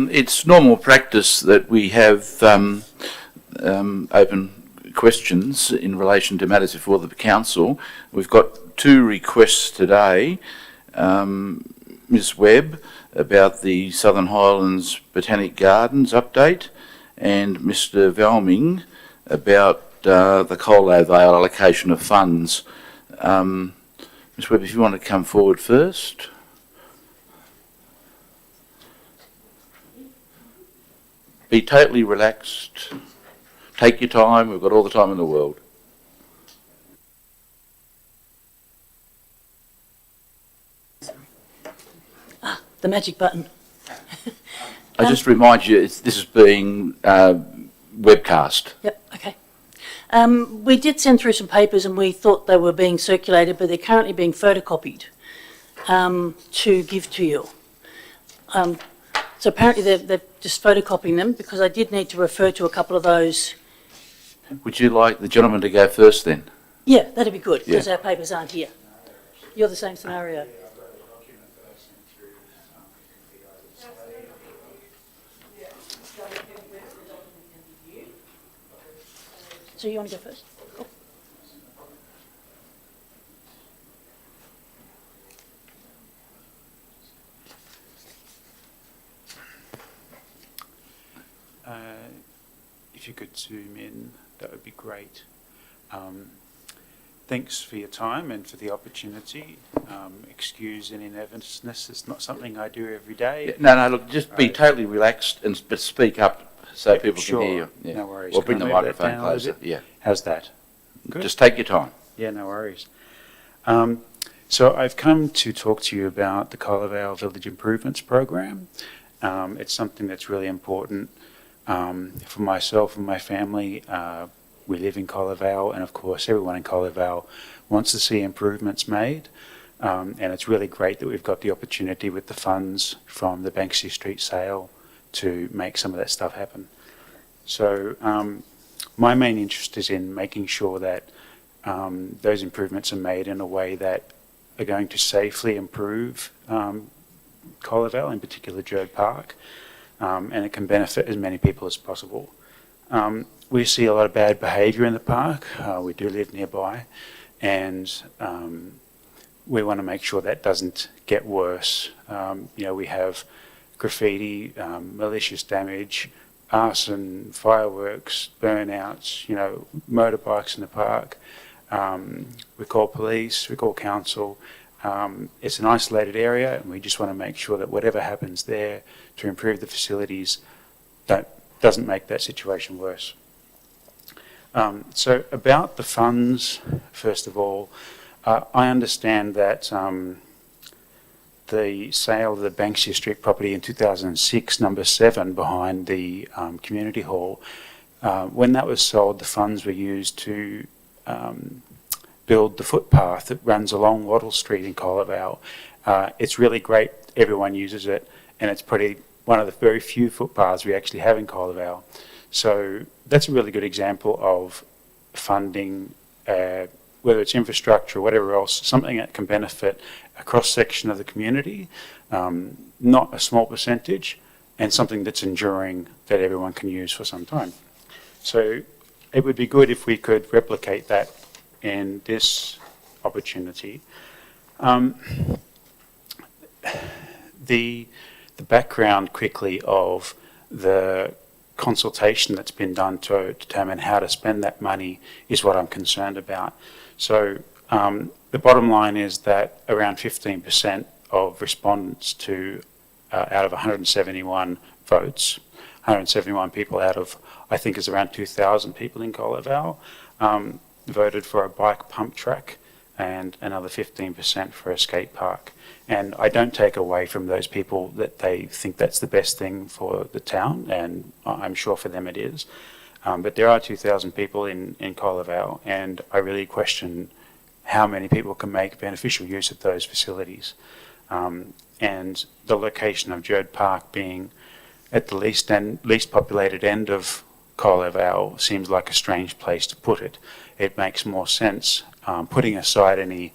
It's normal practice that we have open questions in relation to matters before the council. We've got two requests today. Ms Webb about the Southern Highlands Botanic Gardens update, and Mr Velming about the Colau Vale allocation of funds. Ms Webb, if you want to come forward first. Be totally relaxed. Take your time. We've got all the time in the world. The magic button. I just remind you, this is being webcast. Yep, okay. We did send through some papers and we thought they were being circulated, but they're currently being photocopied to give to you. So apparently they're just photocopying them, because I did need to refer to a couple of those. Would you like the gentleman to go first then? Yeah, that'd be good, because Yeah. our papers aren't here. You're the same scenario. So you want to go first? Cool. If you could zoom in, that would be great. Thanks for your time and for the opportunity. Excuse any nervousness, it's not something I do every day. No, look, just be totally relaxed but speak up so people Sure. can hear you. Yeah. No worries. Or Can bring I the move that microphone down a little closer. bit? Yeah. How's that? Good. Just take your time. Yeah, no worries. So I've come to talk to you about the Colau Vale Village Improvements Program. It's something that's really important for myself and my family. We live in Colau Vale, and of course everyone in Colau Vale wants to see improvements made. And it's really great that we've got the opportunity with the funds from the Banksia Street sale to make some of that stuff happen. So my main interest is in making sure that those improvements are made in a way that are going to safely improve Colau Vale, in particular Jerd Park, and it can benefit as many people as possible. We see a lot of bad behaviour in the park. We do live nearby, and we want to make sure that doesn't get worse. We have graffiti, malicious damage, arson, fireworks, burnouts, motorbikes in the park. We call police, we call council. It's an isolated area, and we just want to make sure that whatever happens there to improve the facilities doesn't make that situation worse. So about the funds, first of all, I understand that the sale of the Banksia Street property in 2006, number 7, behind the community hall, when that was sold, the funds were used to build the footpath that runs along Wattle Street in Colau Vale. It's really great, everyone uses it, and it's probably one of the very few footpaths we actually have in Colau Vale. So that's a really good example of funding, whether it's infrastructure or whatever else, something that can benefit a cross-section of the community, not a small percentage, and something that's enduring that everyone can use for some time. So it would be good if we could replicate that in this opportunity. The background quickly of the consultation that's been done to determine how to spend that money is what I'm concerned about. So the bottom line is that around 15% of respondents out of 171 votes, 171 people out of, I think is around 2,000 people in Colau Vale, voted for a bike pump track, and another 15% for a skate park. And I don't take away from those people that they think that's the best thing for the town, and I'm sure for them it is. But there are 2,000 people in Colau Vale, and I really question how many people can make beneficial use of those facilities. And the location of Jerd Park being at the least populated end of Colau Vale seems like a strange place to put it. It makes more sense, putting aside any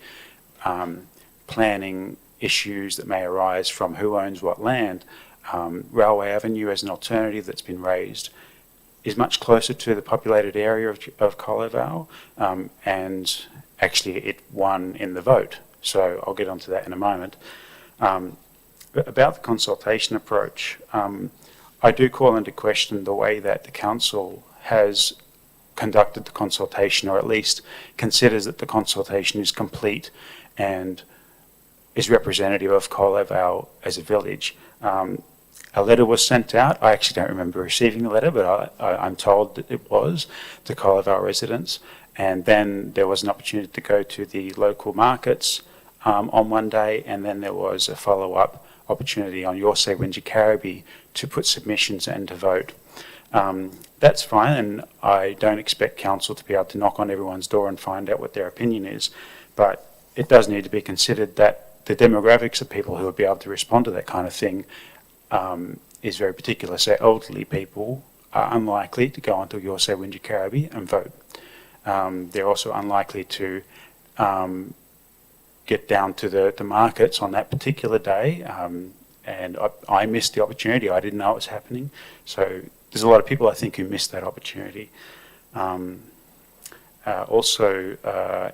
planning issues that may arise from who owns what land. Railway Avenue as an alternative that's been raised is much closer to the populated area of Colavale, and actually it won in the vote. So I'll get onto that in a moment. But about the consultation approach, I do call into question the way that the council has conducted the consultation, or at least considers that the consultation is complete and is representative of Colavale as a village. A letter was sent out. I actually don't remember receiving the letter, but I'm told that it was to Colavale residents. And then there was an opportunity to go to the local markets on one day, and then there was a follow-up opportunity on Your Say Wingecarribee to put submissions and to vote. That's fine, and I don't expect council to be able to knock on everyone's door and find out what their opinion is, but it does need to be considered that the demographics of people who would be able to respond to that kind of thing is very particular. So elderly people are unlikely to go onto Your Say Wingecarribee and vote. They're also unlikely to get down to the markets on that particular day, and I missed the opportunity. I didn't know it was happening. So there's a lot of people, I think, who missed that opportunity. Also,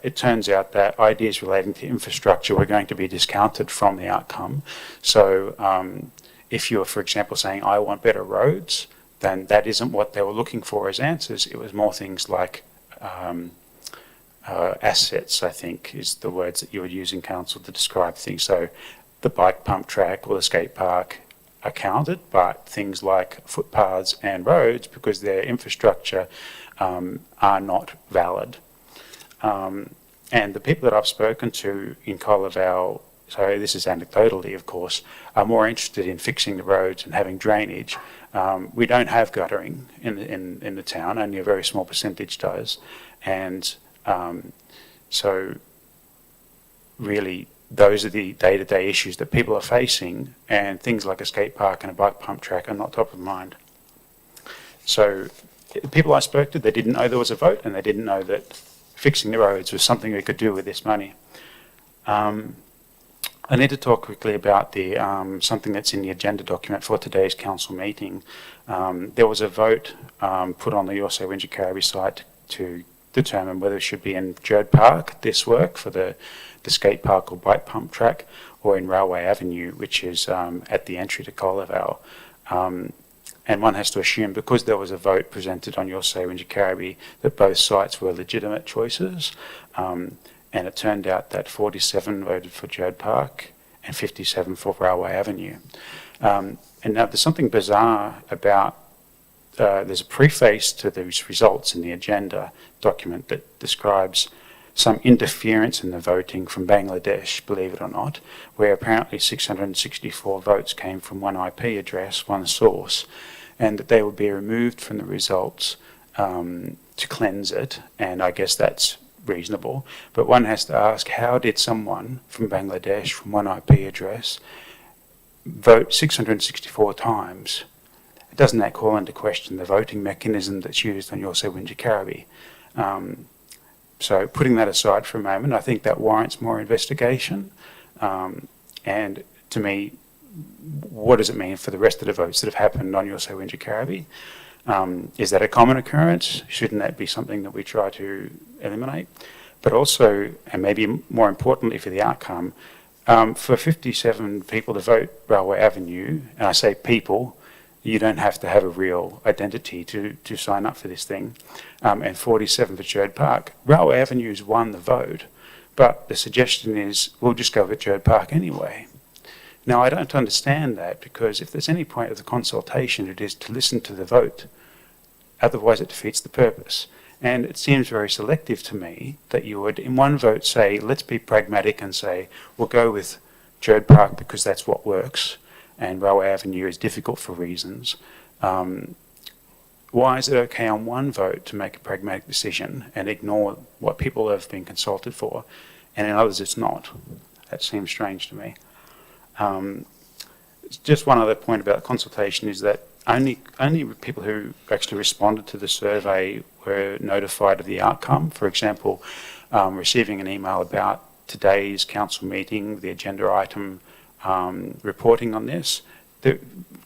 it turns out that ideas relating to infrastructure were going to be discounted from the outcome. So if you're, for example, saying, I want better roads, then that isn't what they were looking for as answers. It was more things like assets, I think, is the words that you would use in council to describe things. So the bike pump track or the skate park are counted, but things like footpaths and roads, because their infrastructure, are not valid. And the people that I've spoken to in Colavale, so this is anecdotally, of course, are more interested in fixing the roads and having drainage. We don't have guttering in the town, only a very small percentage does. And so really those are the day-to-day issues that people are facing, and things like a skate park and a bike pump track are not top of mind. So the people I spoke to, they didn't know there was a vote, and they didn't know that fixing the roads was something we could do with this money. I need to talk quickly about the something that's in the agenda document for today's council meeting. There was a vote put on the Your Say Wingecarribee site to determine whether it should be in Jerd Park, this work for the skate park or bike pump track, or in Railway Avenue, which is at the entry to Colavale. And one has to assume, because there was a vote presented on Your Say Wingecarribee, that both sites were legitimate choices. And it turned out that 47 voted for Jerd Park and 57 for Railway Avenue. And now there's something bizarre about, there's a preface to these results in the agenda document that describes some interference in the voting from Bangladesh, believe it or not, where apparently 664 votes came from one IP address, one source, and that they would be removed from the results to cleanse it, and I guess that's reasonable. But one has to ask, how did someone from Bangladesh, from one IP address, vote 664 times? Doesn't that call into question the voting mechanism that's used on Your Say Wingecarribee? So putting that aside for a moment, I think that warrants more investigation. And to me, what does it mean for the rest of the votes that have happened on Your Say Wingecarribee? Is that a common occurrence? Shouldn't that be something that we try to eliminate? But also, and maybe more importantly for the outcome, for 57 people to vote Railway Avenue, and I say people, you don't have to have a real identity to sign up for this thing, and 47 for Jerd Park. Railway Avenue's won the vote, but the suggestion is we'll just go with Jerd Park anyway. Now, I don't understand that, because if there's any point of the consultation, it is to listen to the vote. Otherwise, it defeats the purpose. And it seems very selective to me that you would, in one vote, say, let's be pragmatic and say, we'll go with Jerd Park because that's what works, and Railway Avenue is difficult for reasons. Why is it okay on one vote to make a pragmatic decision and ignore what people have been consulted for, and in others it's not? That seems strange to me. Just one other point about consultation is that only people who actually responded to the survey were notified of the outcome. For example, receiving an email about today's council meeting, the agenda item reporting on this, the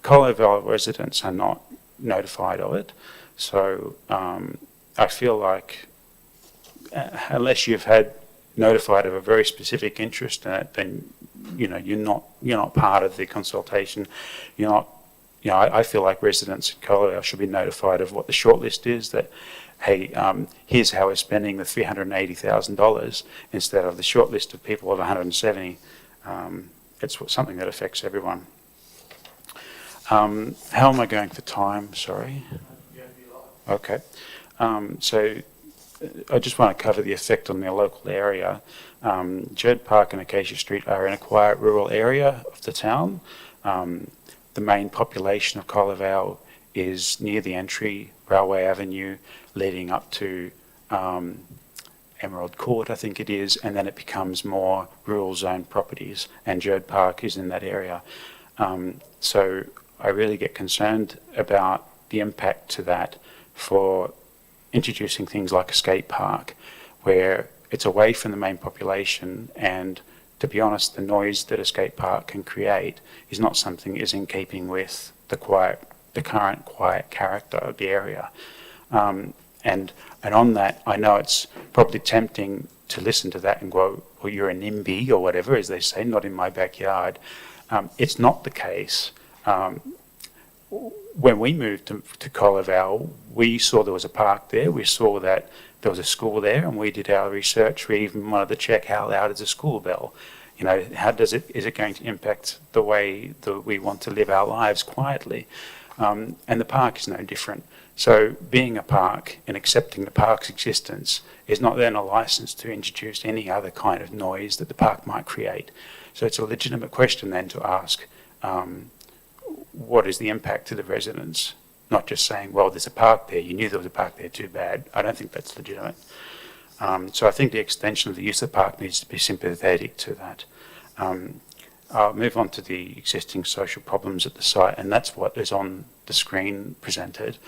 Colo Vale residents are not notified of it. So I feel like unless you've had notified of a very specific interest in it, then you're not part of the consultation. You're not. I feel like residents in Colo Vale should be notified of what the shortlist is. That hey, here's how we're spending the $380,000 instead of the shortlist of people of 170. It's something that affects everyone. How am I going for time? Sorry. Okay. So I just want to cover the effect on the local area. Jerd Park and Acacia Street are in a quiet rural area of the town. The main population of Colo Vale is near the entry, Railway Avenue, leading up to Emerald Court, I think it is, and then it becomes more rural zone properties, and Jerd Park is in that area. So I really get concerned about the impact to that for introducing things like a skate park, where it's away from the main population, and to be honest, the noise that a skate park can create is not something that is in keeping with the current quiet character of the area. And on that, I know it's probably tempting to listen to that and go, well, you're a NIMBY or whatever, as they say, not in my backyard. It's not the case. When we moved to Colo Vale, we saw there was a park there. We saw that there was a school there, and we did our research. We even wanted to check how loud is a school bell. Is it going to impact the way that we want to live our lives quietly? And the park is no different. So being a park and accepting the park's existence is not then a license to introduce any other kind of noise that the park might create. So it's a legitimate question then to ask, what is the impact to the residents? Not just saying, well, there's a park there, you knew there was a park there, too bad. I don't think that's legitimate. So I think the extension of the use of the park needs to be sympathetic to that. I'll move on to the existing social problems at the site, and that's what is on the screen presented.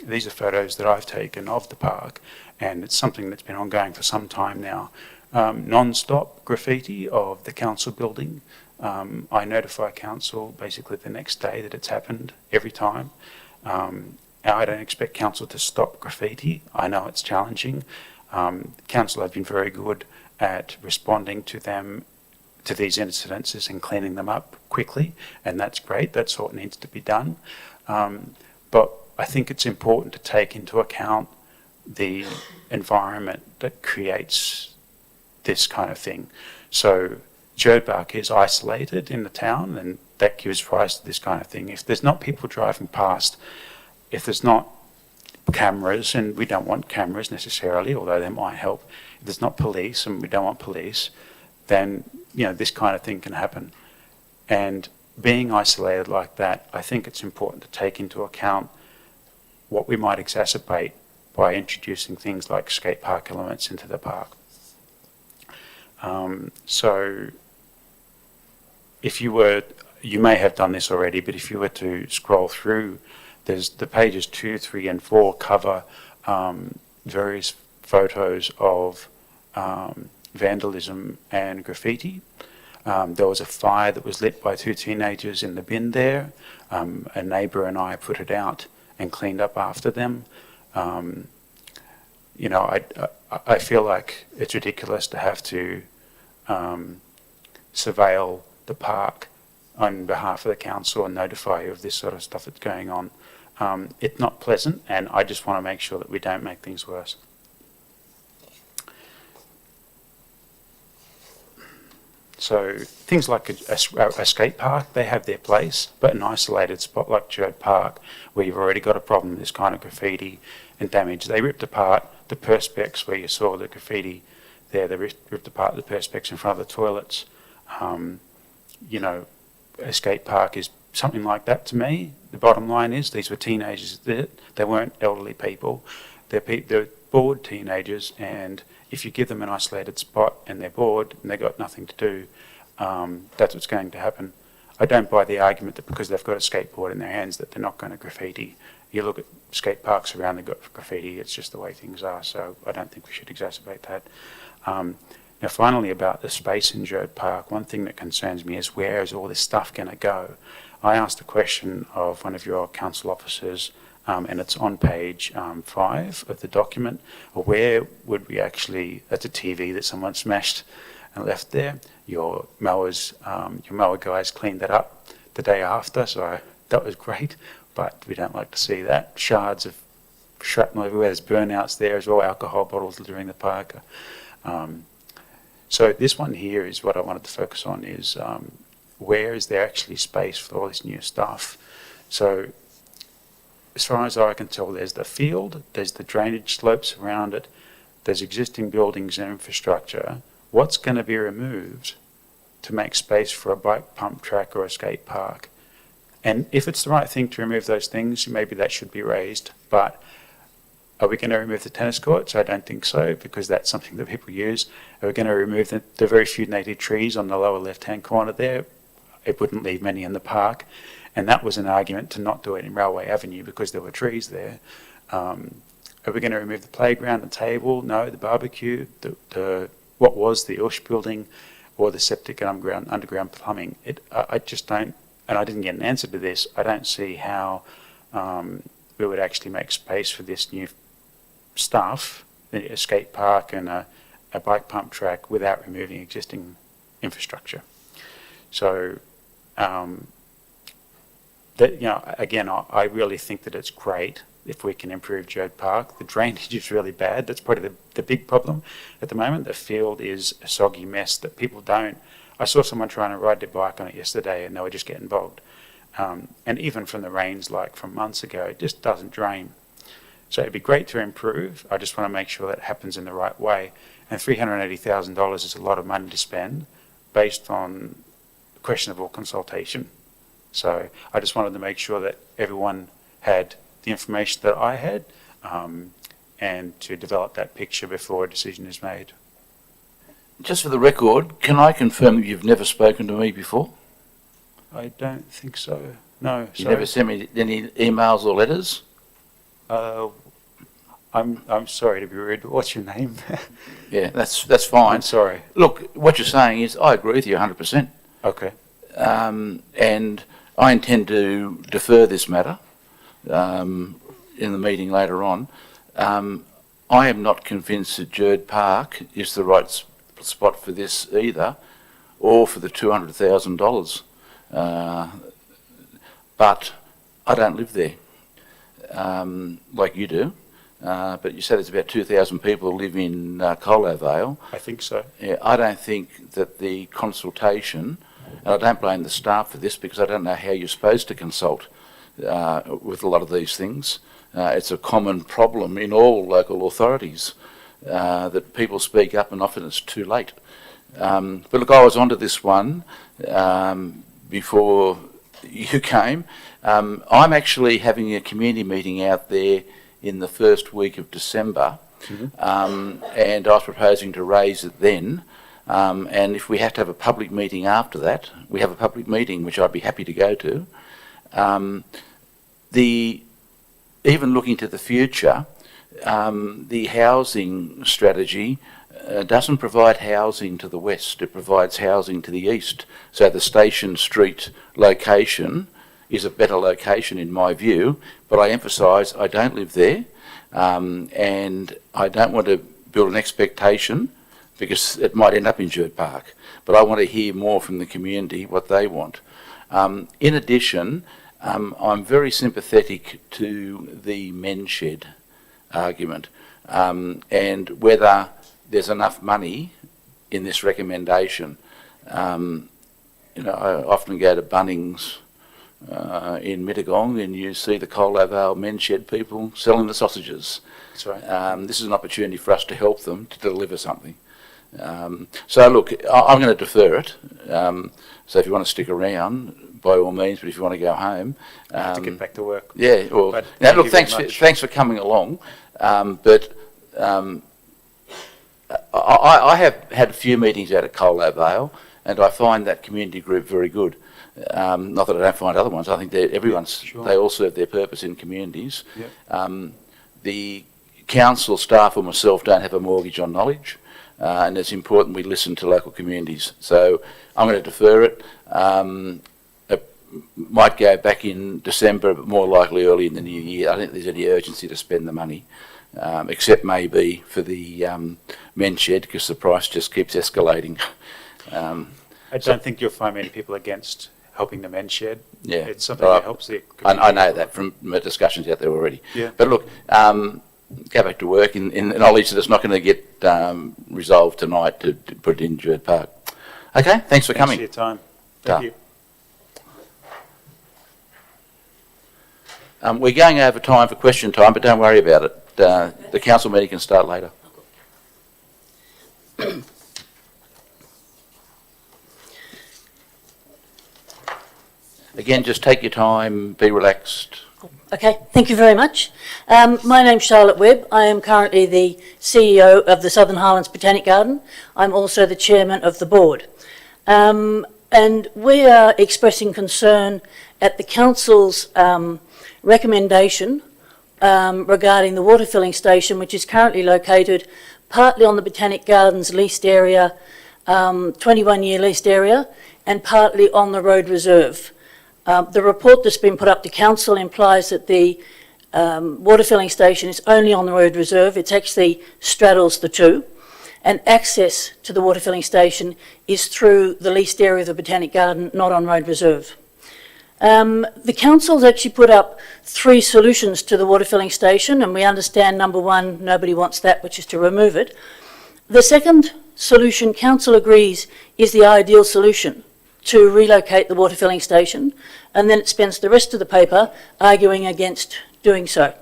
These are photos that I've taken of the park, and it's something that's been ongoing for some time now. Non-stop graffiti of the council building. I notify council basically the next day that it's happened every time. I don't expect council to stop graffiti. I know it's challenging. Council have been very good at responding to these incidences and cleaning them up quickly, and that's great. That's what needs to be done. But I think it's important to take into account the environment that creates this kind of thing. So Jerd Park is isolated in the town, and that gives rise to this kind of thing. If there's not people driving past, if there's not cameras, and we don't want cameras necessarily, although they might help, if there's not police, and we don't want police, then this kind of thing can happen. And being isolated like that, I think it's important to take into account what we might exacerbate by introducing things like skate park elements into the park. So if you may have done this already, but if you were to scroll through, there's the pages 2, 3, and 4 cover various photos of vandalism and graffiti. There was a fire that was lit by 2 teenagers in the bin there. A neighbour and I put it out and cleaned up after them. I feel like it's ridiculous to have to surveil the park on behalf of the council and notify you of this sort of stuff that's going on. It's not pleasant, and I just want to make sure that we don't make things worse. So things like a skate park, they have their place, but an isolated spot like Jerd Park, where you've already got a problem with this kind of graffiti and damage, they ripped apart the perspex where you saw the graffiti there. They ripped apart the perspex in front of the toilets. A skate park is something like that to me. The bottom line is these were teenagers. They weren't elderly people. They're bored teenagers, and if you give them an isolated spot and they're bored and they've got nothing to do, that's what's going to happen. I don't buy the argument that because they've got a skateboard in their hands that they're not going to graffiti. You look at skate parks around, they've got graffiti. It's just the way things are, so I don't think we should exacerbate that. Now, finally, about the space in Jerd Park, one thing that concerns me is where is all this stuff going to go? I asked a question of one of your council officers, and it's on page 5 of the document. Where would we actually, that's a TV that someone smashed and left there. Your mower guys cleaned that up the day after, so that was great, but we don't like to see that. Shards of shrapnel everywhere, there's burnouts there as well, alcohol bottles littering the park. So this one here is what I wanted to focus on, is where is there actually space for all this new stuff? So as far as I can tell, there's the field, there's the drainage slopes around it, there's existing buildings and infrastructure. What's going to be removed to make space for a bike pump track or a skate park? And if it's the right thing to remove those things, maybe that should be raised. But are we going to remove the tennis courts? I don't think so, because that's something that people use. Are we going to remove the very few native trees on the lower left-hand corner there? It wouldn't leave many in the park. And that was an argument to not do it in Railway Avenue because there were trees there. Are we going to remove the playground, the table? No, the barbecue, what was the Ush building, or the septic and underground plumbing? I just don't, and I didn't get an answer to this, I don't see how we would actually make space for this new stuff, a skate park and a bike pump track, without removing existing infrastructure. So, again, I really think that it's great if we can improve Jerd Park. The drainage is really bad. That's probably the big problem at the moment. The field is a soggy mess that people don't. I saw someone trying to ride their bike on it yesterday and they were just getting bogged. And even from the rains, like from months ago, it just doesn't drain. So it'd be great to improve. I just want to make sure that it happens in the right way. And $380,000 is a lot of money to spend based on questionable consultation. So I just wanted to make sure that everyone had the information that I had, and to develop that picture before a decision is made. Just for the record, can I confirm that you've never spoken to me before? I don't think so. No. You never sent me any emails or letters? I'm sorry to be rude, but what's your name? Yeah, that's fine. I'm sorry. Look, what you're saying is I agree with you 100%. Okay. And I intend to defer this matter in the meeting later on. I am not convinced that Jerd Park is the right spot for this either, or for the $200,000. But I don't live there like you do. But you said there's about 2,000 people who live in Colo Vale. I think so. Yeah, I don't think that the consultation, and I don't blame the staff for this because I don't know how you're supposed to consult with a lot of these things. It's a common problem in all local authorities that people speak up and often it's too late. But look, I was onto this one before you came. I'm actually having a community meeting out there in the first week of December, and I was proposing to raise it then. And if we have to have a public meeting after that, we have a public meeting, which I'd be happy to go to. Even looking to the future, the housing strategy doesn't provide housing to the west, it provides housing to the east. So the Station Street location is a better location in my view, but I emphasise I don't live there, and I don't want to build an expectation because it might end up in Jerd Park, but I want to hear more from the community what they want. In addition, I'm very sympathetic to the men's shed argument, and whether there's enough money in this recommendation. I often go to Bunnings in Mittagong and you see the Colo Vale men's shed people selling the sausages. That's right. This is an opportunity for us to help them to deliver something. So look, I'm going to defer it. So if you want to stick around, by all means, but if you want to go home... I have to get back to work. Yeah, well, But now thank look, you very thanks for coming along. I have had a few meetings out at Colo Vale, and I find that community group very good. Not that I don't find other ones. I think they all serve their purpose in communities. Yep. The council staff or myself don't have a mortgage on knowledge. and it's important we listen to local communities. So I'm going to defer it. It might go back in December, but more likely early in the new year. I don't think there's any urgency to spend the money, except maybe for the men's shed, because the price just keeps escalating. I don't think you'll find many people against helping the men's shed. Yeah. It's something that helps the community. I know that from my discussions out there already. Yeah. But look, go back to work in the knowledge that it's not going to get resolved tonight to put it in Druid Park. Okay, thanks for coming. Thanks for your time. Ta. Thank you. We're going over time for question time, but don't worry about it. The council meeting can start later. Again, just take your time, be relaxed. Okay, thank you very much. My name's Charlotte Webb. I am currently the CEO of the Southern Highlands Botanic Garden. I'm also the chairman of the board. And we are expressing concern at the council's recommendation regarding the water filling station, which is currently located partly on the Botanic Gardens leased area, 21-year leased area, and partly on the road reserve. The report that's been put up to council implies that the water filling station is only on the road reserve. It actually straddles the two, and access to the water filling station is through the leased area of the Botanic Garden, not on road reserve. The council's actually put up 3 solutions to the water filling station, and we understand number 1, nobody wants that, which is to remove it. The second solution, council agrees, is the ideal solution, to relocate the water filling station, and then it spends the rest of the paper arguing against doing so.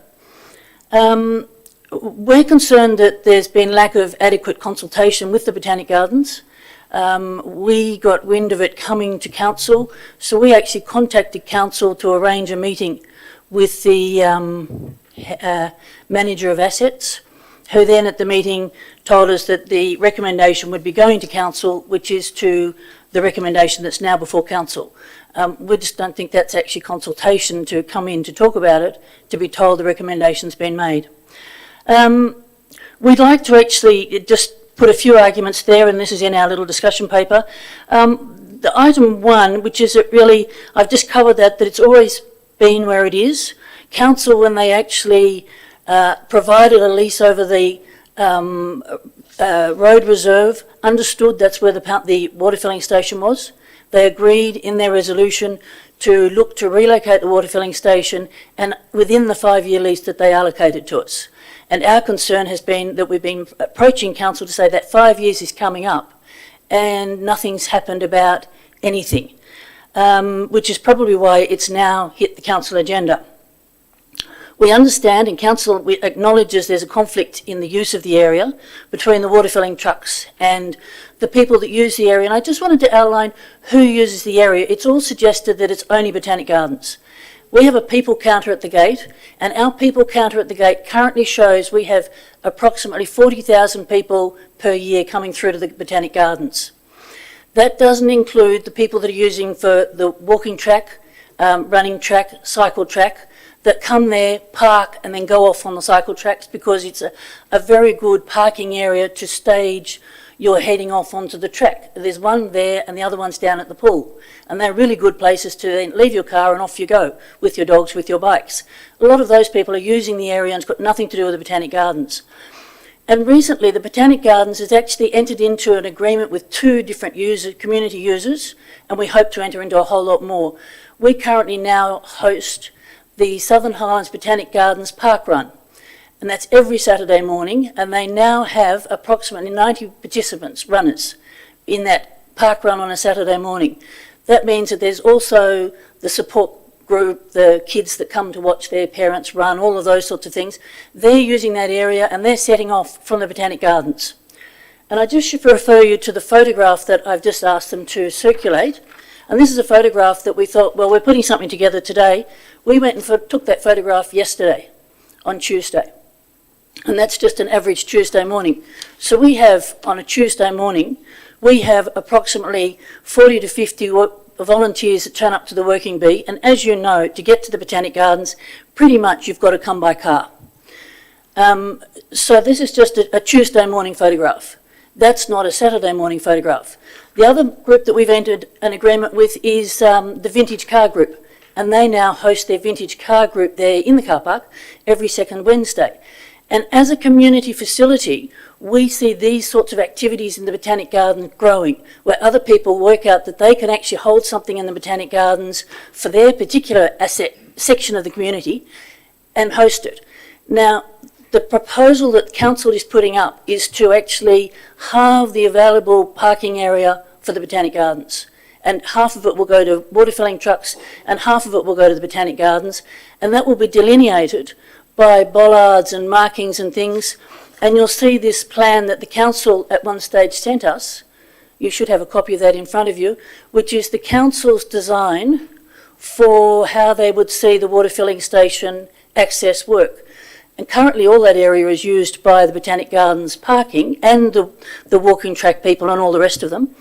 We're concerned that there's been lack of adequate consultation with the Botanic Gardens. We got wind of it coming to council, so we actually contacted council to arrange a meeting with the manager of assets, who then at the meeting told us that the recommendation would be going to council, which is to the recommendation that's now before council. We just don't think that's actually consultation to come in to talk about it, to be told the recommendation's been made. We'd like to actually just put a few arguments there, and this is in our little discussion paper. The item 1, which is that really, I've just covered that it's always been where it is. Council, when they actually provided a lease over the road reserve, understood that's where the water filling station was. They agreed in their resolution to look to relocate the water filling station, and within the 5-year lease that they allocated to us. And our concern has been that we've been approaching council to say that 5 years is coming up and nothing's happened about anything, which is probably why it's now hit the council agenda. We understand, and council acknowledges there's a conflict in the use of the area between the water filling trucks and the people that use the area. And I just wanted to outline who uses the area. It's all suggested that it's only Botanic Gardens. We have a people counter at the gate, and our people counter at the gate currently shows we have approximately 40,000 people per year coming through to the Botanic Gardens. That doesn't include the people that are using for the walking track, running track, cycle track, that come there, park, and then go off on the cycle tracks, because it's a very good parking area to stage your heading off onto the track. There's one there and the other one's down at the pool. And they're really good places to then leave your car and off you go with your dogs, with your bikes. A lot of those people are using the area and it's got nothing to do with the Botanic Gardens. And recently the Botanic Gardens has actually entered into an agreement with 2 different community users, and we hope to enter into a whole lot more. We currently now host the Southern Highlands Botanic Gardens Park Run, and that's every Saturday morning, and they now have approximately 90 participants, runners, in that park run on a Saturday morning. That means that there's also the support group, the kids that come to watch their parents run, all of those sorts of things. They're using that area and they're setting off from the Botanic Gardens. And I just should refer you to the photograph that I've just asked them to circulate. And this is a photograph that we thought, well, we're putting something together today. We went and took that photograph yesterday, on Tuesday. And that's just an average Tuesday morning. So we have, on a Tuesday morning, we have approximately 40 to 50 volunteers that turn up to the Working Bee. And as you know, to get to the Botanic Gardens, pretty much you've got to come by car. So this is just a Tuesday morning photograph. That's not a Saturday morning photograph. The other group that we've entered an agreement with is the Vintage Car Group, and they now host their Vintage Car Group there in the car park every second Wednesday. And as a community facility, we see these sorts of activities in the Botanic Garden growing, where other people work out that they can actually hold something in the Botanic Gardens for their particular asset section of the community and host it. Now, the proposal that council is putting up is to actually halve the available parking area for the Botanic Gardens. And half of it will go to water filling trucks and half of it will go to the Botanic Gardens. And that will be delineated by bollards and markings and things. And you'll see this plan that the council at one stage sent us. You should have a copy of that in front of you, which is the council's design for how they would see the water filling station access work. And currently all that area is used by the Botanic Gardens parking and the walking track people and all the rest of them.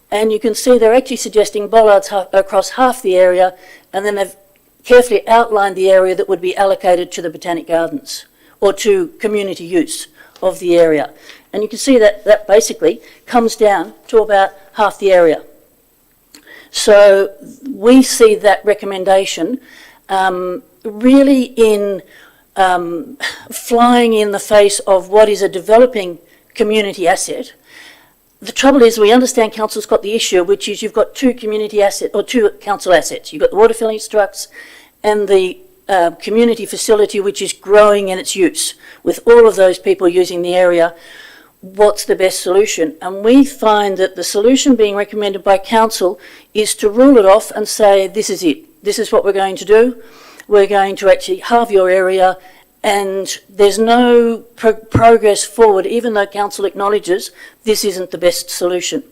And you can see they're actually suggesting bollards across half the area, and then they've carefully outlined the area that would be allocated to the Botanic Gardens or to community use of the area. And you can see that that basically comes down to about half the area. So we see that recommendation really in flying in the face of what is a developing community asset. The trouble is we understand council's got the issue, which is you've got two community assets or two council assets. You've got the water filling trucks and the community facility, which is growing in its use. With all of those people using the area, what's the best solution? And we find that the solution being recommended by council is to rule it off and say, this is it. This is what we're going to do. We're going to actually halve your area, and there's no progress forward, even though council acknowledges this isn't the best solution.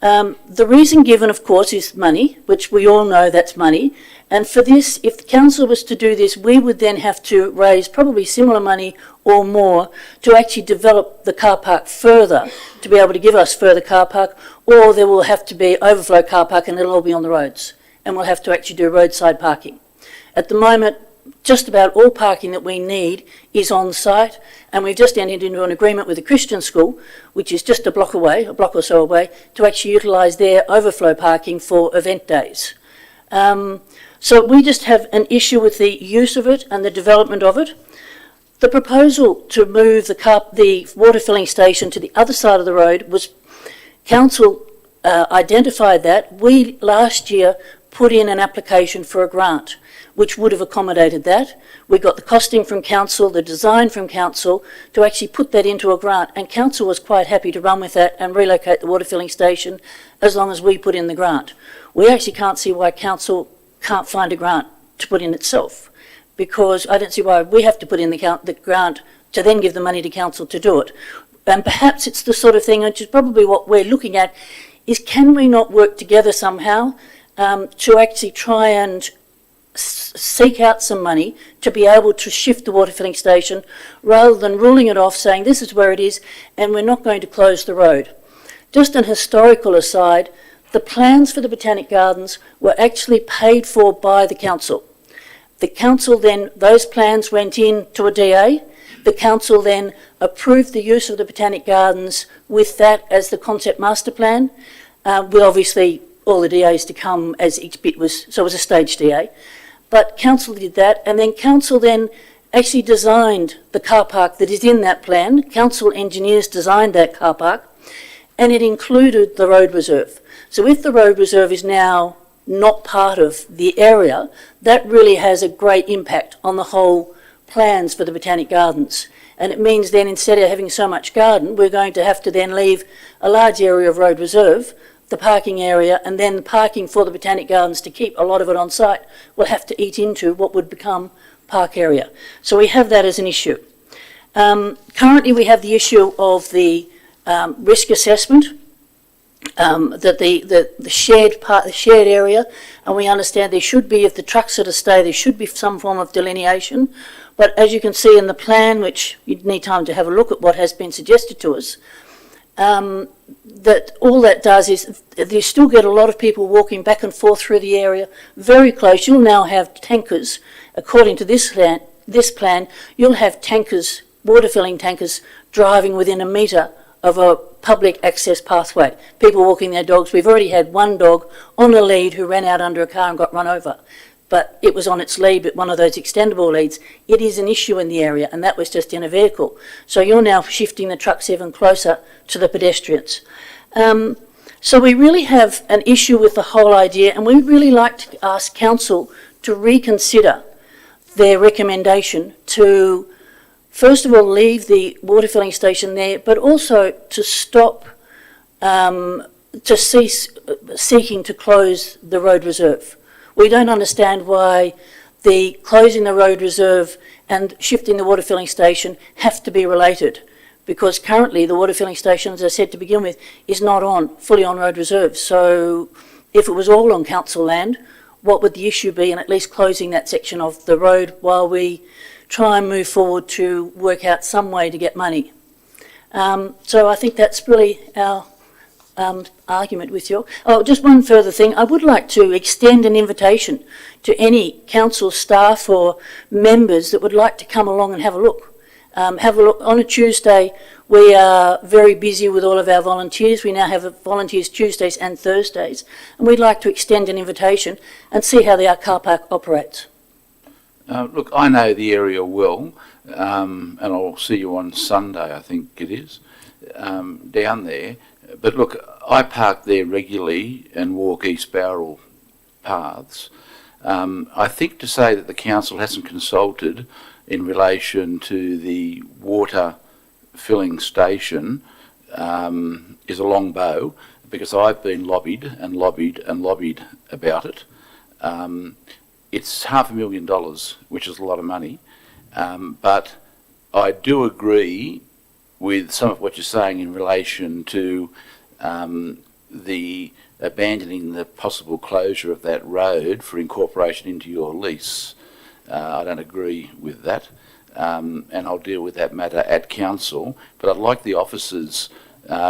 The reason given, of course, is money, which we all know that's money. And for this, if the council was to do this, we would then have to raise probably similar money or more to actually develop the car park further, to be able to give us further car park, or there will have to be overflow car park and it'll all be on the roads. And we'll have to actually do roadside parking. At the moment, just about all parking that we need is on site, and we've just entered into an agreement with the Christian school, which is just a block or so away, to actually utilise their overflow parking for event days. So we just have an issue with the use of it and the development of it. The proposal to move the water filling station to the other side of the road was, council identified that. We last year put in an application for a grant, which would have accommodated that. We got the costing from council, the design from council, to actually put that into a grant, and council was quite happy to run with that and relocate the water filling station as long as we put in the grant. We actually can't see why council can't find a grant to put in itself, because I don't see why we have to put in the grant to then give the money to council to do it. And perhaps it's the sort of thing, which is probably what we're looking at, is can we not work together somehow to actually try and seek out some money to be able to shift the water filling station, rather than ruling it off, saying this is where it is and we're not going to close the road. Just an historical aside, the plans for the Botanic Gardens were actually paid for by the council. The council then, those plans went in to a DA. The council then approved the use of the Botanic Gardens with that as the concept master plan, with obviously all the DAs to come as each bit was, so it was a staged DA. But council did that, and then council then actually designed the car park that is in that plan. Council engineers designed that car park, and it included the road reserve. So if the road reserve is now not part of the area, that really has a great impact on the whole plans for the Botanic Gardens. And it means then instead of having so much garden, we're going to have to then leave a large area of road reserve, the parking area, and then parking for the Botanic Gardens to keep a lot of it on site will have to eat into what would become park area. So we have that as an issue. Currently we have the issue of the risk assessment, that the shared area, and we understand there should be, if the trucks are to stay, there should be some form of delineation. But as you can see in the plan, which you'd need time to have a look at what has been suggested to us, that all that does is you still get a lot of people walking back and forth through the area very close. You'll now have tankers, according to this plan, you'll have tankers, water filling tankers, driving within a metre of a public access pathway. People walking their dogs. We've already had one dog on a lead who ran out under a car and got run over. But it was on its lead, but one of those extendable leads. It is an issue in the area, and that was just in a vehicle. So you're now shifting the trucks even closer to the pedestrians. So we really have an issue with the whole idea, and we'd really like to ask council to reconsider their recommendation to, first of all, leave the water filling station there, but also to stop, to cease seeking to close the road reserve. We don't understand why the closing the road reserve and shifting the water filling station have to be related, because currently the water filling station, as I said to begin with, is not fully on road reserve. So if it was all on council land, what would the issue be in at least closing that section of the road while we try and move forward to work out some way to get money? So I think that's really our argument with you. Oh, just one further thing. I would like to extend an invitation to any council staff or members that would like to come along and have a look. Have a look. On a Tuesday, we are very busy with all of our volunteers. We now have volunteers Tuesdays and Thursdays, and we'd like to extend an invitation and see how the car park operates. Look, I know the area well, and I'll see you on Sunday, I think it is, down there. But look, I park there regularly and walk East Bowral paths. I think to say that the council hasn't consulted in relation to the water filling station is a long bow, because I've been lobbied and lobbied and lobbied about it. It's $500,000, which is a lot of money, but I do agree with some of what you're saying in relation to the abandoning the possible closure of that road for incorporation into your lease. I don't agree with that, and I'll deal with that matter at council, but I'd like the officers,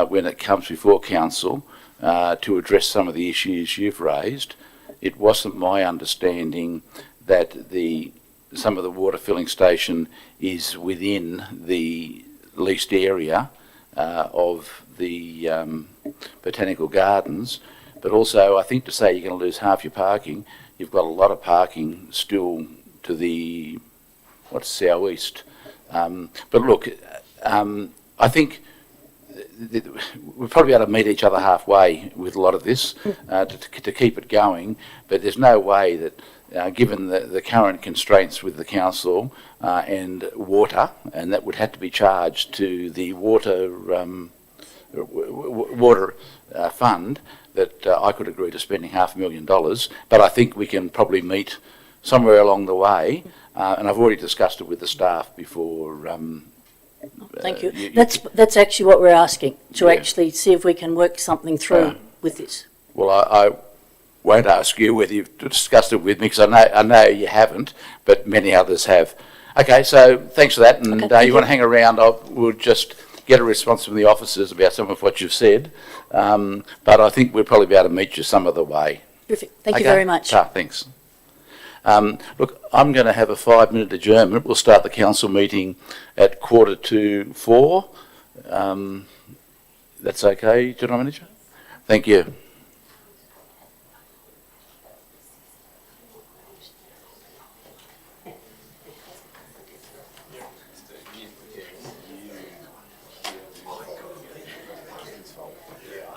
when it comes before council, to address some of the issues you've raised. It wasn't my understanding that some of the water filling station is within the leased area of the Botanical Gardens, but also I think to say you're going to lose half your parking, you've got a lot of parking still to the southeast. But look, I think we're probably able to meet each other halfway with a lot of this to keep it going, but there's no way that given the current constraints with the council and water, and that would have to be charged to the water fund, that I could agree to spending $500,000, but I think we can probably meet somewhere along the way, and I've already discussed it with the staff before. Thank you. That's actually what we're asking, to actually see if we can work something through with this. Well, I won't ask you whether you've discussed it with me, because I know you haven't, but many others have. Okay, so thanks for that, and you want to hang around, we'll just get a response from the officers about some of what you've said, but I think we'll probably be able to meet you some other way. Terrific. Thank you very much. Thanks. Look, I'm going to have a 5-minute adjournment. We'll start the council meeting at 3:45. That's okay, General Manager? Thank you.